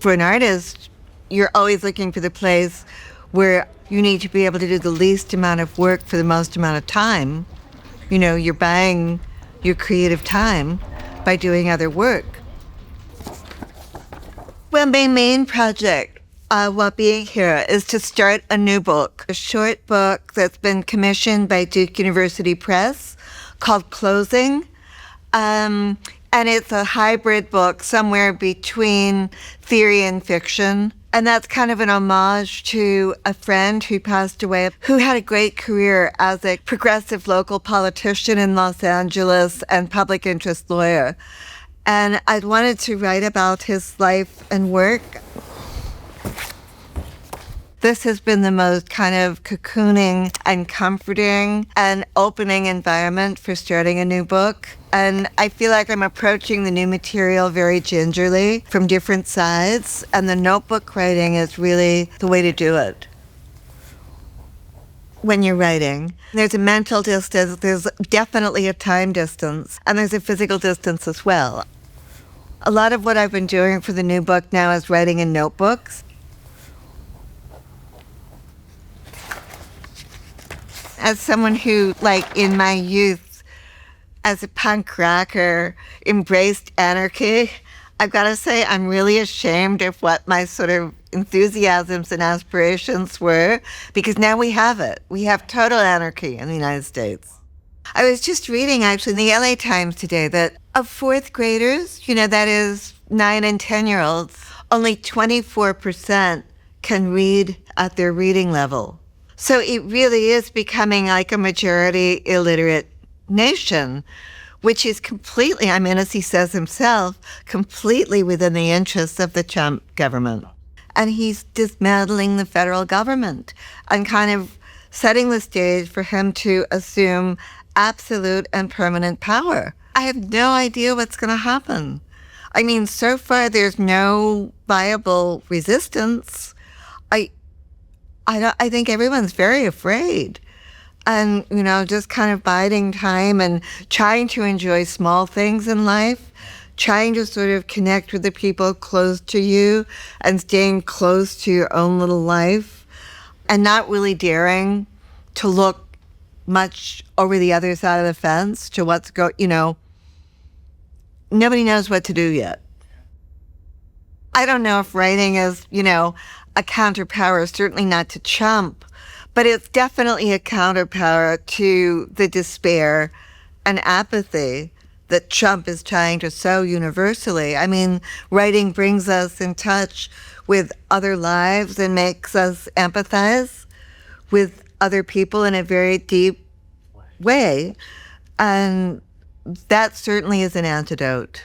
for an artist, you're always looking for the place where you need to be able to do the least amount of work for the most amount of time. You know, you're buying your creative time by doing other work. Well, my main project while being here is to start a new book, a short book that's been commissioned by Duke University Press called Closing. And it's a hybrid book somewhere between theory and fiction. And that's kind of an homage to a friend who passed away, who had a great career as a progressive local politician in Los Angeles and public interest lawyer. And I wanted to write about his life and work. This has been the most kind of cocooning and comforting and opening environment for starting a new book. And I feel like I'm approaching the new material very gingerly from different sides. And the notebook writing is really the way to do it. When you're writing, there's a mental distance, there's definitely a time distance, and there's a physical distance as well. A lot of what I've been doing for the new book now is writing in notebooks. As someone who, like in my youth, as a punk rocker, embraced anarchy, I've got to say I'm really ashamed of what my sort of enthusiasms and aspirations were, because now we have it. We have total anarchy in the United States. I was just reading, actually, in the LA Times today that of fourth graders, you know, that is 9 and 10-year-olds, only 24% can read at their reading level. So it really is becoming like a majority illiterate nation, which is completely, I mean, as he says himself, completely within the interests of the Trump government. And he's dismantling the federal government and kind of setting the stage for him to assume absolute and permanent power. I have no idea what's going to happen. I mean, so far there's no viable resistance. I think everyone's very afraid. And, you know, just kind of biding time and trying to enjoy small things in life, trying to sort of connect with the people close to you and staying close to your own little life and not really daring to look much over the other side of the fence to what's you know, nobody knows what to do yet. I don't know if writing is, you know, a counterpower, certainly not to Trump, but it's definitely a counterpower to the despair and apathy that Trump is trying to sow universally. I mean, writing brings us in touch with other lives and makes us empathize with other people in a very deep way. And that certainly is an antidote.